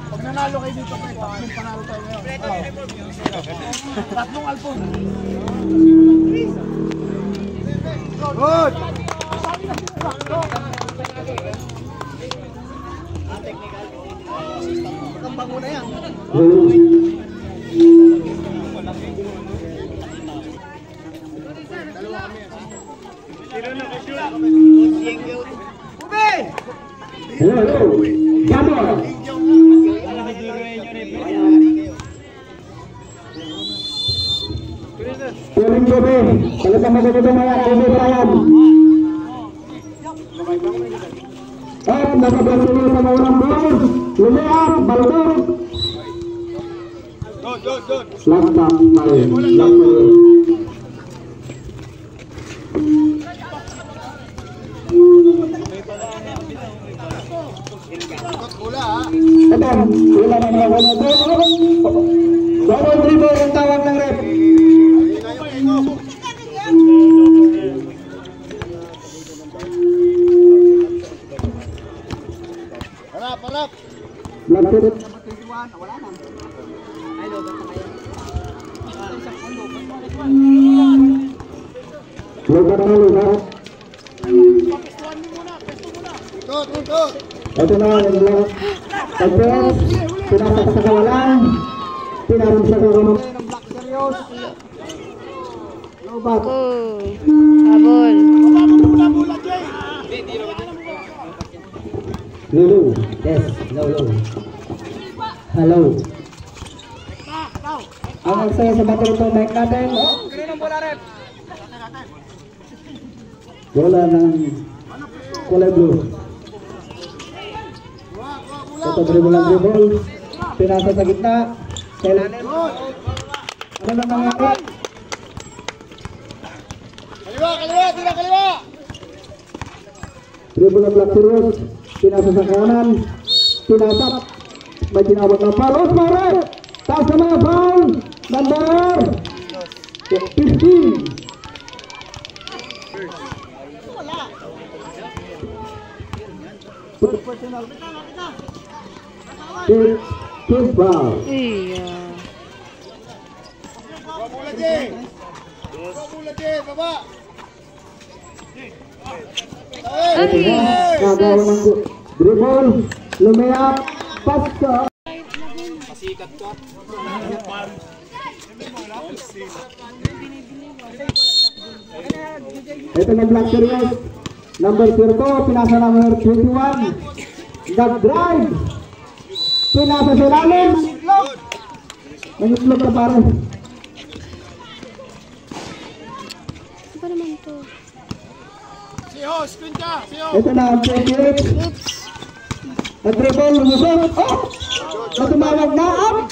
Pag nanalo kayo dito, tatlong panalo tayo ngayon. Tatlong alpon. Good! Kambang muna yan. Hello, Gabon. Turing Gobe, kalau sama Gobe Maya, Gobe Brian. Dapat berhasil sama orang baru, Lumeak, Baldur. Lantak, main, wala na wala double dribble ang tawag ng ref. Harap. Lapit. Wala na. Ay, lobat na kayo. Lobat na lugar. Ikot. Ito na yung lobat. Pagpes, pinasak sa kawalan, pinarin sa kawalan. Lobat. Habol. Lulu, yes, low. Hello. Ang saya sa bato ito, mic natin. Bola ng kulay blue. Ito dribble, pinasa sa gitna. Ano na nangyari? Kaliwa! Dribble ng Black Series, pinasa sa kanan, pinasap, may tinawag ng foul. Osmar, taas na mga foul, number 15. Kick foul. Iya. Baba. Kagawa ng dribble, lumeak, paska. Pasikat ka. Ito na Black Series, number 0, pinasa number 21. Nag-drive, pinasa sa lalim. Nangitlog ka pare. Apa naman to? Ito na ang 28. Nag-dribble, lumusot. Oh! Natumawag na up.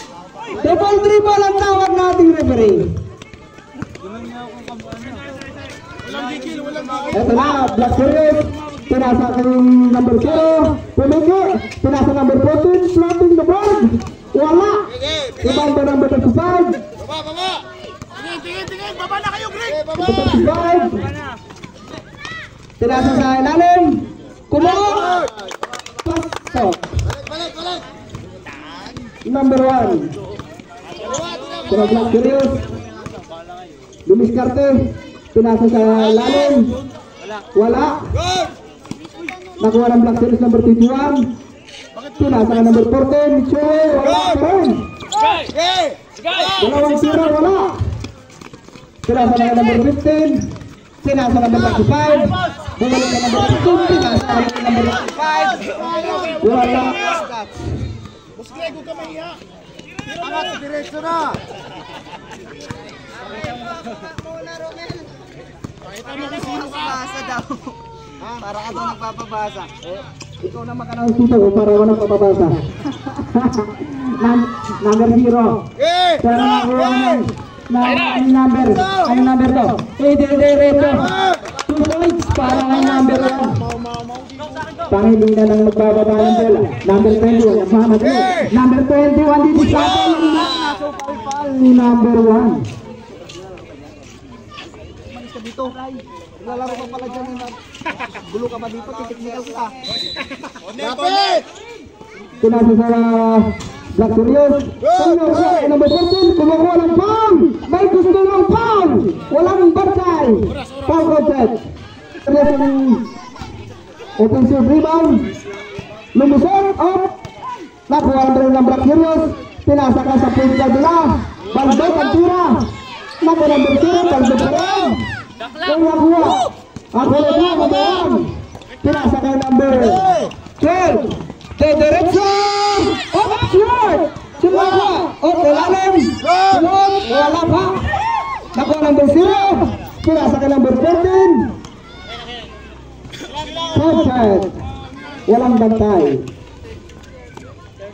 Double dribble ang tawag nating referee. Ito na, Black Series. Pinasa kayong number 0. Pumiki. Pinasa number 14. Floating the board. Wala. Ibang ba number 35? Baba. Tingin. Baba na kayo, Greg. Baba. 35. Pinasa sa ilalim. Kumuha. Pasok. Balik. Number 1. Ito na Black Series. Dumiskarte. Pinasa sa ilalim. Wala. Nakuha ng Black Series number 21. Pinasa ka number 14. Wala pa rin. Dalawang tira, wala. Pinasa ka number 15. Pinasa ka number 25. Bumalik ka number 15. Pinasa ka number 25. Wala. Boss Greg, huwag ka mahiya. Angat, diretso na. Pakita mo kung sino ka. Basa daw. Para ka daw nagpapabasa. Ikaw na mag-announce dito para wala nang papabasa. Number 0. Pero ano number? Ano number to? Ito. 2 points para ang number 1. Panghiling na lang magbababa ng bola. Number 21. Mahamad mo. Number 21 dito sa atin. Nasupal ni number 1. Malis ka dito. Lalaro ka pala dyan. Gulo ka ba dito? Titiknikal ka. Lapit! Pinasa sa Black Serious. Number 14. Kumukuha ng foul. May gusto ng foul. Walang bansay. Foul concept. Serious ang offensive rebound. Lumusot. Up. Nakuha rin ng Black Serious. Pinasa ka sa point guard nila. Baldo ang tira. Nakuha number 0. Baldo pa rin. Nakuha. Ako na lang. Mabayan. Pinasa ka number 12. Diretso! Oh, short! Sumaka! Oh, kailangan! Sunod! Wala pa! Nakuha number 0! Pinasa ka number 14! Perfect! Walang bantay.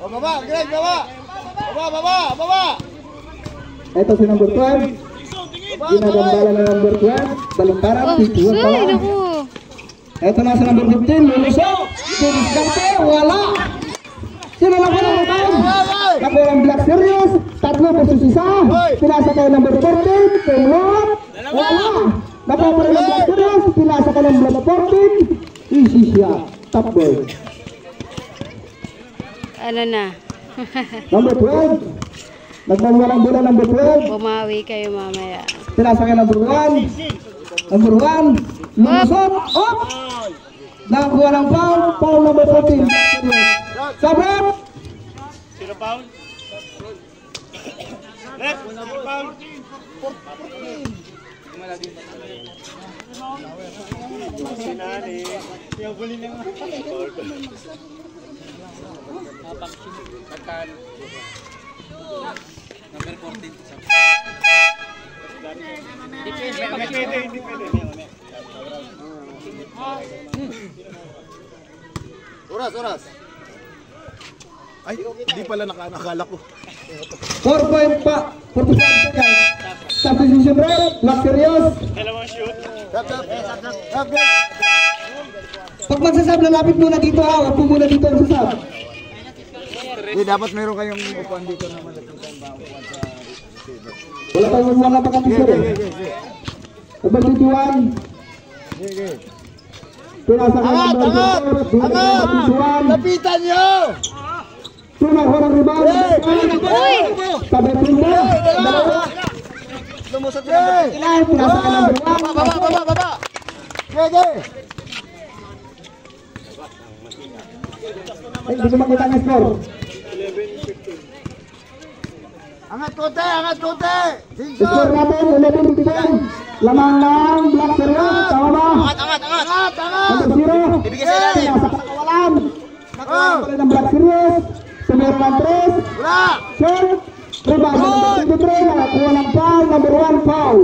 Baba! Greg! Baba! Baba! Ito si number 12. Ginagambala na number 12. Balimbaran, tituan pa lang. Ito na sa number 15. Lulusok! Diskarte! Wala! Sino lang ko naman tayo? Nakuha ng Black Serious. 3 versus 1. Pinasa kayo number 14. Kayot. Wala. Nakuha pa rin ng Black Serious. Pinasa kayo ng Black 14. Easy siya. Top ball. Ano na? Number 12. Nagmawalang bola number 12. Bumawi kayo mamaya. Pinasa kayo number 1. Number 1. Lulusok. Up. Nakakuha ng foul. Foul number 14. Sabret. Sino foul? Left. Sino foul? Sinani. Yung huli na nga. Number 14. Hindi pwede. Oras. Ay, hindi pala nakakala ko. 4 pa. 45 seconds. Substitution rate. Black Serious. Dalawang shoot. Pag magsasab, lalapit muna dito ha. Huwag po muna dito ang sasab. Hindi, dapat meron kayong upuan dito naman. Wala tayong mga napakatisir eh. Number 21. Pinasa ka number 4. Lapitan nyo! Tunaw ng rebound. Sabi pinto. Lumusot na number 9. Pinasa ka number 1. Baba! Gege! Hindi ko makita ang score. Angat kote! Score natin 11-59. Lamang ng Black Serious. Tama ba? Angat! Number 0. Ibigay sa ilalim. Pinasa ka kawalan. Nakuha pala ng Black Serious. Tumira ng 3. Wala! Short. Rebound number 23. Nakakuha ng foul. Number 1 foul.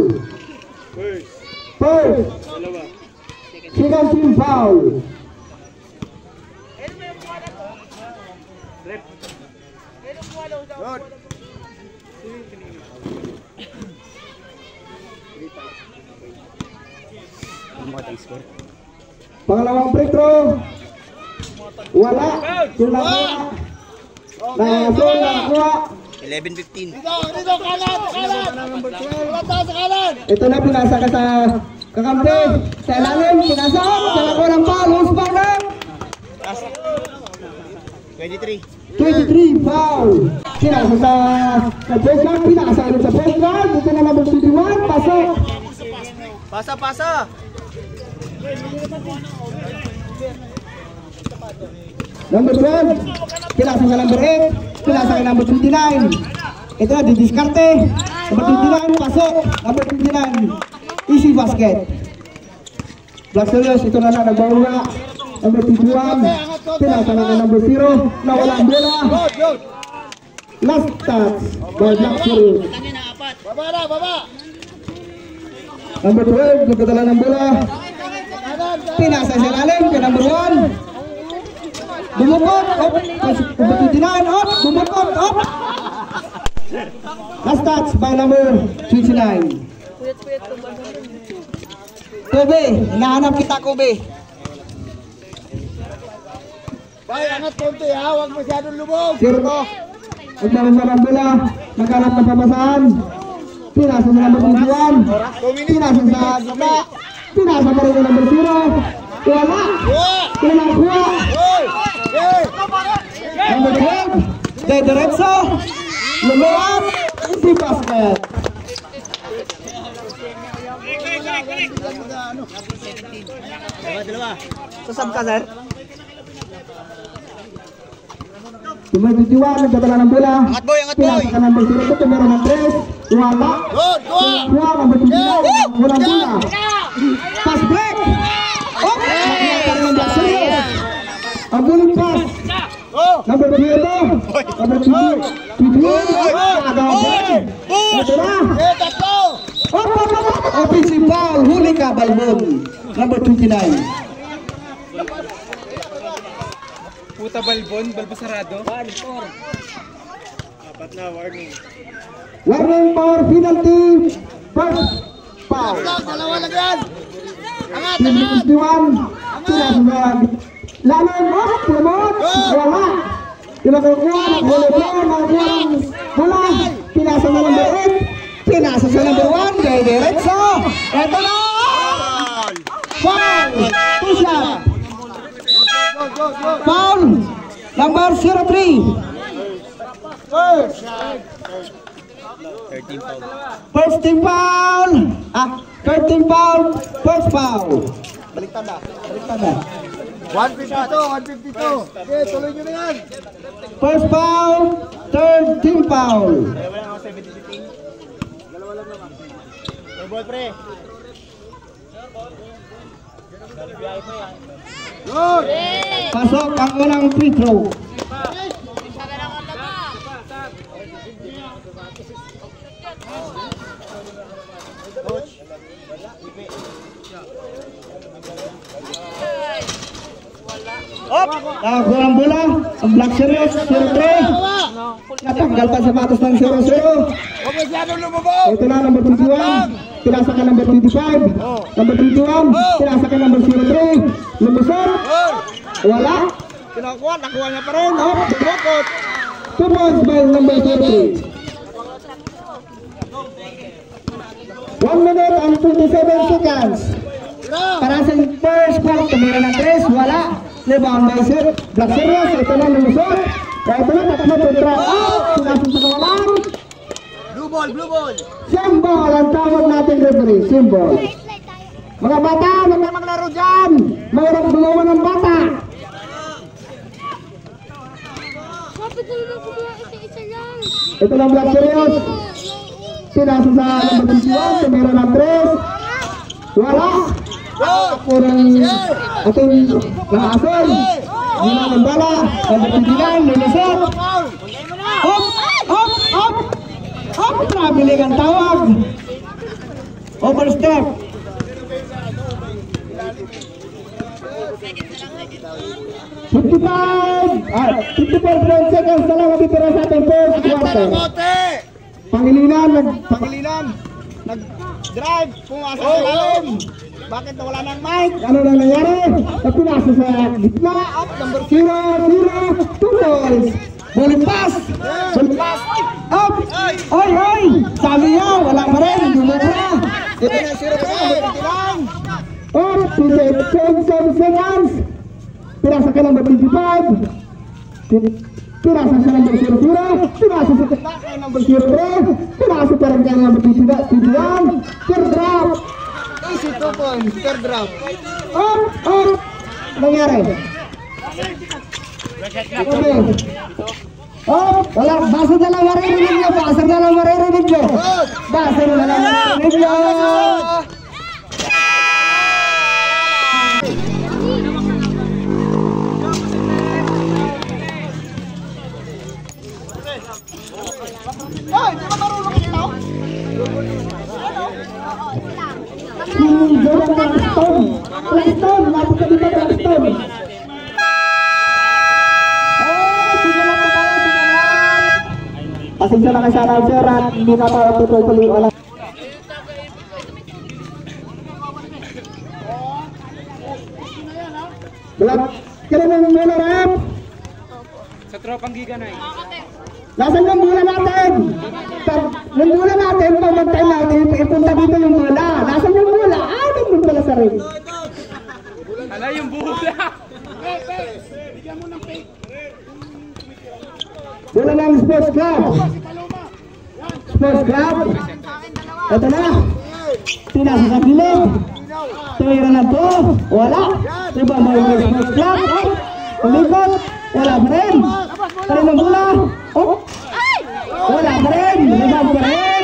First. Second team foul. Good. Pangalawang free throw. Wala. Sila kuha. Nakakuha. 11-15. Dito, kanan! Wala tayo sa kanan! Ito na, pinasa ka sa kakampi. Sa ilalim, pinasa. Nakakuha ng foul. Who's foul na? 23 foul. Pinasa sa point guard. Pinasa ulit sa point guard. Ito na number 21. Pasok. Pasa! Number 12. Pinasa sa number 8. Pinasa ka number 29. Ito na, didiskarte. Number 29, pasok. Number 29, easy basket. Black Serious, ito na lang, nagbawala. Number 21, pinasa na number 0. Nawala ang bola. Last touch by Black Serious. Baba! Number 12, nagdadala ng bola. Pinasa sa lalim kay number 1. Bumukot, up, kumatitinaan, up, bumukot, up. Last touch by number 29. Kobe, hinahanap kita Kobe. Bay, angat konti ha, huwag masyadong lubog. Zero ko. Naglaman sa bola, naghanap ng pabasahan. Pinasa sa number 21. Pinasa sa gitna. Pinasa pa rin ng number 0. Wala. Walang kuha. Number 12. De Derecho. Lumuap. Si basket. Sasab ka, sir? Number 21, nagdadala ng bola. Angat boy, angat boy. Pinasa ka number 0. Ito meron ng 3. Wala. Good, good. Kuha, number 29. Walang bola. Pass break. Oh! Nakita rin ng Black Series. Ang buling pass. Number 2 ito. Number 2. Offensive foul. Huli ka, Balbon. Number 29. Puta Balbon, Balbasarado. Apat na warning. Warning for penalty. First foul. Dalawa lang yan. Angat, Team angat. 51. Pinasasag. Lalim. Oh, promote. Wala. Pinakukuha. Naghuli po. Nakukuha. Wala. Pinasa sa number 8. Pinasa sa number 1. Kay Derecho. Eto na. Foul. Two shot. Foul. Number 03. First team foul. Third team foul. First foul. Baliktad na. Baliktad na. 152, 152. Okay, tuloy nyo na yan. First foul. Third team foul. Ball pre. Good. Pasok ang unang free throw. Nakakuha ang bola. Ang Black Series. 0-3. Natanggal pa sapatos ng 0-0. Huwag masyadong lumubog. Ito na number 21. Pinasa ka number 25. Number 21. Pinasa ka number 03. Lumusot. Wala. Kinakuha, nakuha niya pa rin. Bumukot. 2 points by number 03. 1 minute and 27 seconds. Para sa first quarter, tumira ng 3. Wala. Rebound by Black Series. Ito na lumusot. Kaya ito na tatlo kontra. Pinasa sa kawalan. Blue ball, blue ball. Symbol ang tawag natin referee. Symbol. Mga bata, huwag na maglaro dyan. Mayroong gumawa ng bata. Kapit na naman kumuha isa-isa lang. Ito lang Black Series. Pinasa sa number 21. Tumira ng 3. Wala. Kurang ating nakaasol. Gila ng bala. Number 29. Lulusot. Hop! Hop! Hop! Hop! Traveling ang tawag. Overstep. 55 seconds na lang matitira sa ating first quarter. Pangilinan, Nag-drive, pumasa sa lalim. Bakit wala ng mic? ano na nangyari? Pinasa sa gitna. Number 0-0. 2 balls. Bowling pass. Bowling pass. Up. Oy, oy. Sabi niya, wala pa rin. Dumura. Ito na yung 0 lang. Up. 27 seconds. Pinasa ka number 25. Pinasa sa number 00. Pinasa sa gitna kay number 03. Pinasa pa rin kay number 21. Third drop. Easy 2 points, third drop. Up. Up. Nangyari. Okay. Oh, wala. Basa na lang maririnig nyo. Basa na lang maririnig nyo. Basa na lang maririnig nyo. Ay, di ba marunong ito? Jordan Stone. Stone. Pasensya na kayo sa announcer at hindi na tayo tutuloy wala. Black, kaya mo muna rap. Sa tropang giganay. Nasaan yung mula natin? Yung mula natin, pagmantay natin, ipunta dito yung mula. Nasaan yung mula? Ah, nandun pala sa ring. Hala yung buhula. Mula ng Sports Club. Sports Club. Ito na. Tinasa sa gilid. Tumira na to. Wala. Diba mo yung Sports Club? Umikot. Wala pa rin. Kaya ng mula. Oh. Wala pa rin. Rebound pa rin.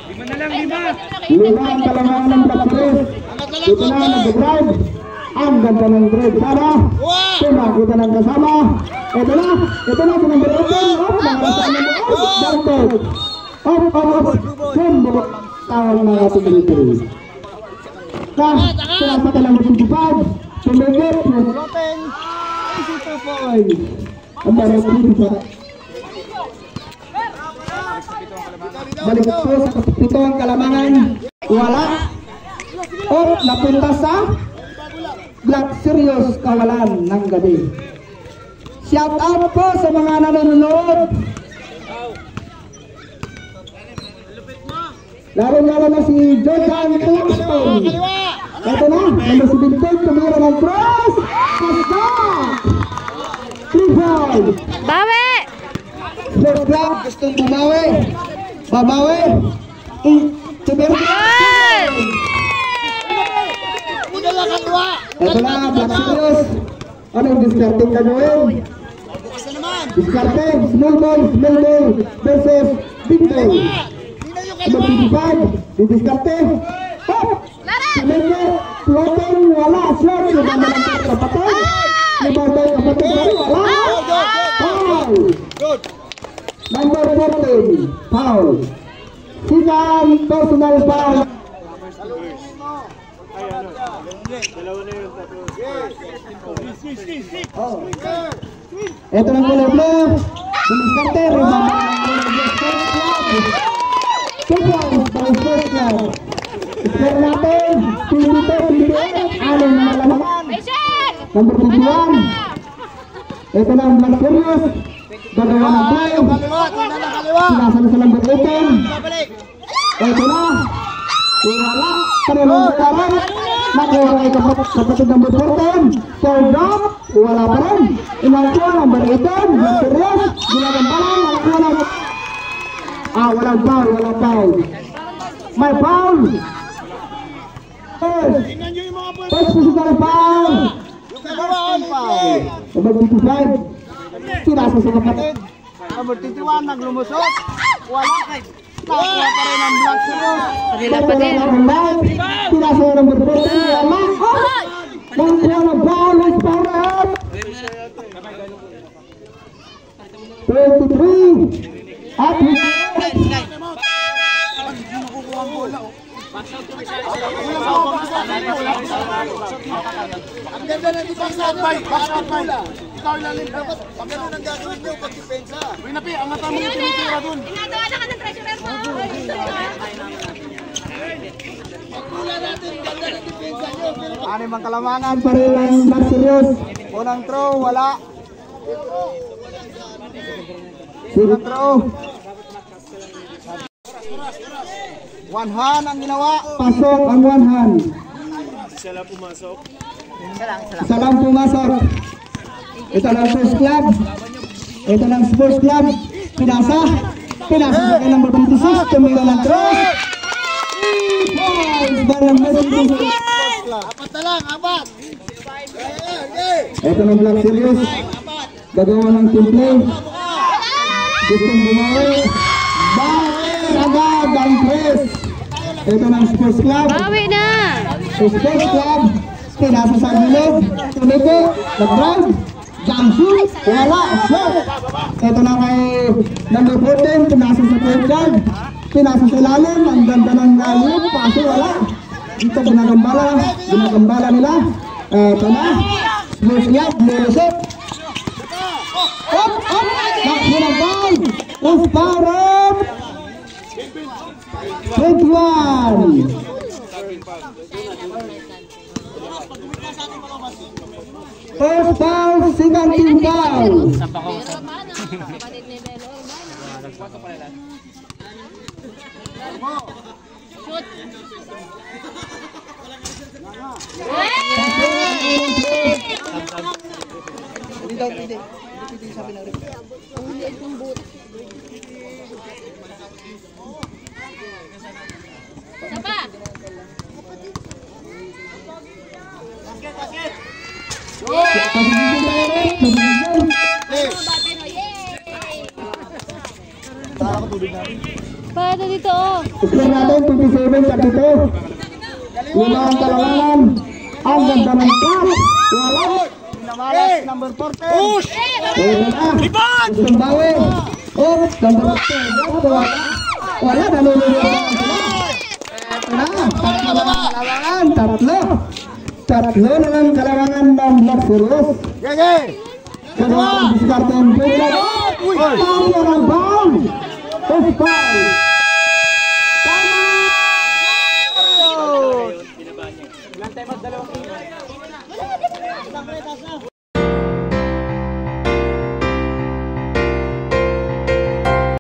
Lima na lang, lima. Lima ang kalamangan ng Blackfish. Ito na nag-drive. Ang ganda ng drive. Sana. Tumakita ng kasama. Ito na. Ito na sa number 8. Nakarasan mo. Darted. Up. Kumbo. Tawag mga tumilitiri. Sinasa ka lang ng 25. Tumigit. Lopeng. Easy 2 points. Ang barang 25. Balik po sa kapito ang kalamangan. Wala. Napunta sa Black Serious kawalan ng gabi. Shout out po sa mga nanonood. Lalo na si Jordan Kingston. Ito na, number 17, tumira ng cross. Kasta! 3-5. Bawi! Sports Club, gustong bumawi. Babawi. Tumira. Ito na, Black Serious. Anong discarding ka gawin? Discarding, small ball versus big ball. Number 25, didiscarding. Tumira, floating, wala. Short, libang na lang kapatid. Libang na lang kapatid, wala. Foul. Number 14, foul. Second personal foul. Ito ng kulay blue. Diniskarte, rebound. 2 points by Sports Club. Score natin, 22-28. Alin na malaman. Number 21. Ito na ang Black Serious. Gagawa ng tayo. Sinasa na sa number 18. Ito na. Wala. Kanilong pagkaran. Nakuha ay kapatid number 14. Third drop. Wala pa rin. Inakuha number 18. Black Serious. Ginagambalan. Nakuha na. Walang foul. May foul. First physical foul. Number 25. Sinasa sa kapatid. Number 21, naglumusot. Wala. Nakuha pa rin ang Black Serious. Kanila pa din. Sinasa sa number 14. Wala. Nakuha ng foul. Let's power up. 23. At Ang ganda na dito sa bay. Ikaw ilalim dapat. Pag ganun ang gagawin niyo pag depensa. Winapi, ang mata mo yung tinitira dun. Ginagawa na ka ng treasurer mo. Pagkula natin, ganda na depensa niyo. anim ang kalamangan pa rin ang Black Serious. Unang throw, wala. Second throw. One hand ang ginawa. Pasok ang one hand. Isa lang pumasok. Ito ng Sports Club. Ito ng Sports Club. Pinasa sa kailang number 26. Tumira ng cross. 3 points. Barang Messi. Apat na lang, apat. Ito ng Black Serious. Gagawa ng team play. Gustong bumawi. Bakit agad ang press. Ito ng Sports Club. Bawi na! Sports Club. Pinasa sa gilid. Tumiko. Nag-drive. Jump shoot. Wala. Shot. Ito na kay number 14. Pinasa sa third guard. Pinasa sa ilalim. Ang ganda ng layup. Paso wala. Dito ginagambala nila. Ito na. Lucian, Lucian. Up, up, takbo ng foul. Usparot. 21. First foul, second team foul. Paano dito oh? Score natin 27-32. Lima ang kalamangan. Ang ganda ng pass. Walang Namalas, number 14. Push! Liban! Gustong bawi. Oh, ganda ng pass. Wala, nalulunod. Ito na, tatlo na ang kalamangan. Tatlo na ang kalamangan ng Black Series. Gege! Kedua ang diskarte ang pwede. Tayo ng bang. Foul. Tama!